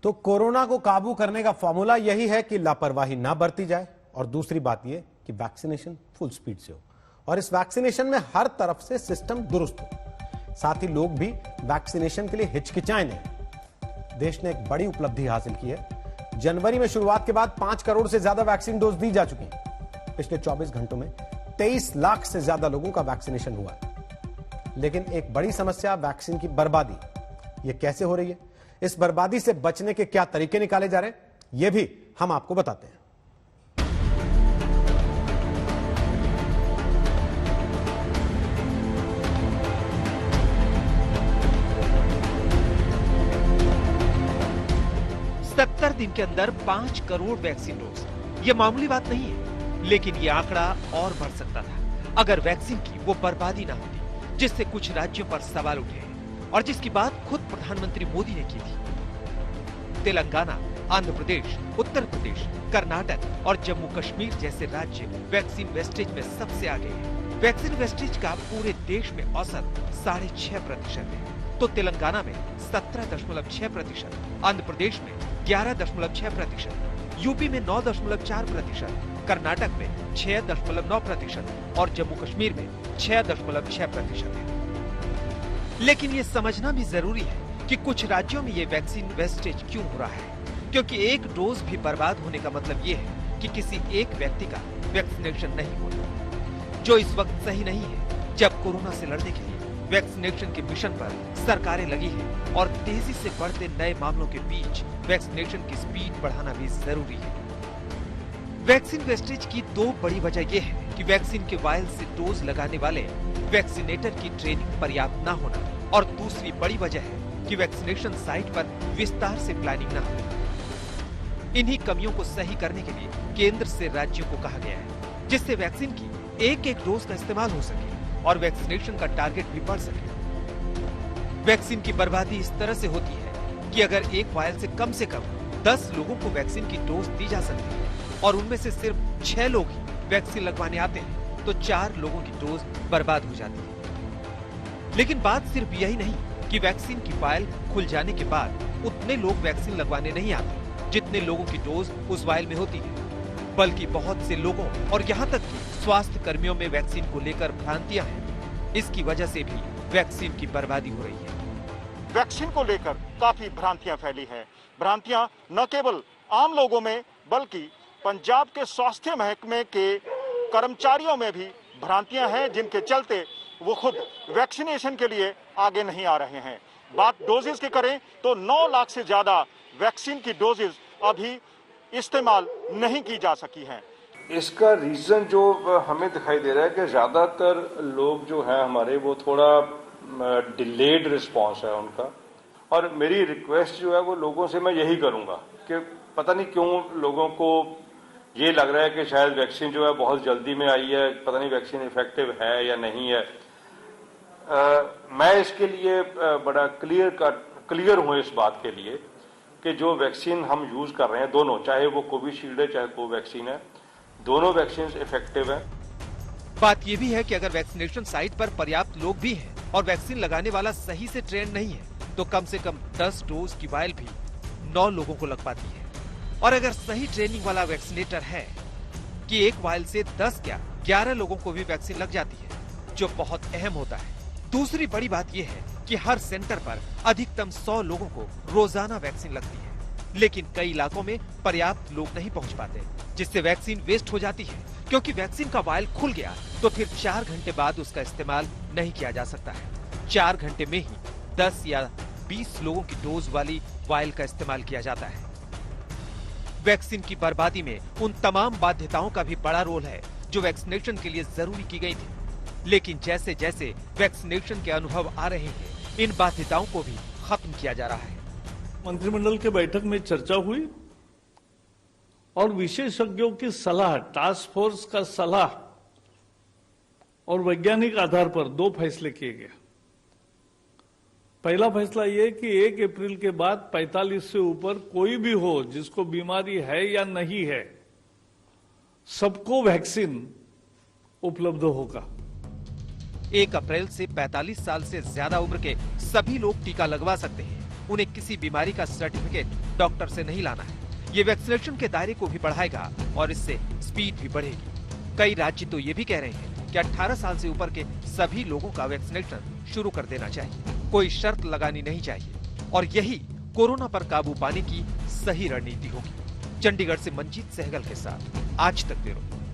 तो कोरोना को काबू करने का फॉर्मूला यही है कि लापरवाही ना बरती जाए और दूसरी बात यह कि वैक्सीनेशन फुल स्पीड से हो और इस वैक्सीनेशन में हर तरफ से सिस्टम दुरुस्त हो। साथ ही लोग भी वैक्सीनेशन के लिए हिचकिचाएं नहीं। देश ने एक बड़ी उपलब्धि हासिल की है। जनवरी में शुरुआत के बाद 5 करोड़ से ज्यादा वैक्सीन डोज दी जा चुकी हैं। पिछले 24 घंटों में 23 लाख से ज्यादा लोगों का वैक्सीनेशन हुआ है। लेकिन एक बड़ी समस्या वैक्सीन की बर्बादी। यह कैसे हो रही है, इस बर्बादी से बचने के क्या तरीके निकाले जा रहे हैं, यह भी हम आपको बताते हैं। सत्तर दिन के अंदर 5 करोड़ वैक्सीन डोज, ये मामूली बात नहीं है, लेकिन ये आंकड़ा और बढ़ सकता था अगर वैक्सीन की वो बर्बादी ना होती जिससे कुछ राज्यों पर सवाल उठे और जिसकी बात खुद प्रधानमंत्री मोदी ने की थी। तेलंगाना, आंध्र प्रदेश, उत्तर प्रदेश, कर्नाटक और जम्मू कश्मीर जैसे राज्य वैक्सीन वेस्टेज में सबसे आगे हैं। वैक्सीन वेस्टेज का पूरे देश में औसत 6.5% है, तो तेलंगाना में 17.6%, आंध्र प्रदेश में 11.6%, यूपी में 9.4%, कर्नाटक में 6.9% और जम्मू कश्मीर में 6.6% है। लेकिन ये समझना भी जरूरी है कि कुछ राज्यों में ये वैक्सीन वेस्टेज क्यों हो रहा है, क्योंकि एक डोज भी बर्बाद होने का मतलब ये है कि किसी एक व्यक्ति का वैक्सीनेशन नहीं होना, जो इस वक्त सही नहीं है जब कोरोना से लड़ने के लिए वैक्सीनेशन के मिशन पर सरकारें लगी हैं और तेजी से बढ़ते नए मामलों के बीच वैक्सीनेशन की स्पीड बढ़ाना भी जरूरी है। वैक्सीन वेस्टेज की 2 बड़ी वजह यह है कि वैक्सीन के वायल से डोज लगाने वाले वैक्सीनेटर की ट्रेनिंग पर्याप्त न होना और दूसरी बड़ी वजह है कि वैक्सीनेशन साइट पर विस्तार से प्लानिंग न होना। इन्हीं कमियों को सही करने के लिए केंद्र से राज्यों को कहा गया है, जिससे वैक्सीन की एक डोज का इस्तेमाल हो सके और वैक्सीनेशन का टारगेट भी बढ़ सके। वैक्सीन की बर्बादी इस तरह से होती है कि अगर एक वायल से कम 10 लोगों को वैक्सीन की डोज दी जा सकती है और उनमें से सिर्फ 6 लोग ही वैक्सीन लगवाने आते हैं, तो 4 लोगों की डोज बर्बाद हो जाती है। लेकिन बात सिर्फ यही नहीं कि वैक्सीन की वायल खुल जाने के बाद उतने लोग वैक्सीन लगवाने नहीं आते जितने लोगों की डोज उस वायल में होती है, बल्कि बहुत से लोगों और यहाँ तक कि स्वास्थ्य कर्मियों में वैक्सीन को लेकर भ्रांतियां हैं। इसकी वजह से भी वैक्सीन की बर्बादी हो रही है। वैक्सीन को लेकर काफी भ्रांतियां फैली हैं। भ्रांतियां न केवल आम लोगों में बल्कि पंजाब के स्वास्थ्य महकमे के कर्मचारियों में भी भ्रांतियां हैं, जिनके चलते वो खुद वैक्सीनेशन के लिए आगे नहीं आ रहे हैं। बात डोजेस की करें तो 9 लाख से ज्यादा वैक्सीन की डोजेस अभी इस्तेमाल नहीं की जा सकी हैं। इसका रीजन जो हमें दिखाई दे रहा है कि ज्यादातर लोग जो हैं हमारे, वो थोड़ा डिलेड रिस्पांस है उनका। और मेरी रिक्वेस्ट जो है वो लोगों से मैं यही करूंगा कि पता नहीं क्यों लोगों को ये लग रहा है कि शायद वैक्सीन जो है बहुत जल्दी में आई है, पता नहीं वैक्सीन इफेक्टिव है या नहीं है। मैं इसके लिए बड़ा क्लियर हूं इस बात के लिए कि जो वैक्सीन हम यूज कर रहे हैं दोनों, चाहे वो कोविशील्ड है चाहे कोवैक्सीन है, दोनों वैक्सीन इफेक्टिव हैं। बात यह भी है कि अगर वैक्सीनेशन साइट पर पर्याप्त लोग भी हैं और वैक्सीन लगाने वाला सही से ट्रेन नहीं है, तो कम से कम 10 डोज की वायल भी 9 लोगों को लग पाती है। और अगर सही ट्रेनिंग वाला वैक्सीनेटर है कि एक वायल से 10 क्या 11 लोगों को भी वैक्सीन लग जाती है, जो बहुत अहम होता है। दूसरी बड़ी बात यह है कि हर सेंटर पर अधिकतम 100 लोगों को रोजाना वैक्सीन लगती है, लेकिन कई इलाकों में पर्याप्त लोग नहीं पहुंच पाते, जिससे वैक्सीन वेस्ट हो जाती है। क्योंकि वैक्सीन का वायल खुल गया तो फिर 4 घंटे बाद उसका इस्तेमाल नहीं किया जा सकता है। 4 घंटे में ही 10 या 20 लोगों की डोज वाली वायल का इस्तेमाल किया जाता है। वैक्सीन की बर्बादी में उन तमाम बाध्यताओं का भी बड़ा रोल है जो वैक्सीनेशन के लिए जरूरी की गई थी। लेकिन जैसे जैसे वैक्सीनेशन के अनुभव आ रहे हैं, इन बाध्यताओं को भी खत्म किया जा रहा है। मंत्रिमंडल के बैठक में चर्चा हुई और विशेषज्ञों की सलाह, टास्क फोर्स का सलाह और वैज्ञानिक आधार पर 2 फैसले किए गए। पहला फैसला यह कि 1 अप्रैल के बाद 45 से ऊपर कोई भी हो जिसको बीमारी है या नहीं है, सबको वैक्सीन उपलब्ध होगा। 1 अप्रैल से 45 साल से ज्यादा उम्र के सभी लोग टीका लगवा सकते हैं उन्हें किसी बीमारी का सर्टिफिकेट डॉक्टर से नहीं लाना है। ये वैक्सीनेशन के दायरे को भी बढ़ाएगा और इससे स्पीड भी बढ़ेगी। कई राज्य तो ये भी कह रहे हैं कि 18 साल से ऊपर के सभी लोगों का वैक्सीनेशन शुरू कर देना चाहिए। कोई शर्त लगानी नहीं चाहिए और यही कोरोना पर काबू पाने की सही रणनीति होगी। चंडीगढ़ से मंजीत सहगल के साथ आज तक ब्यूरो।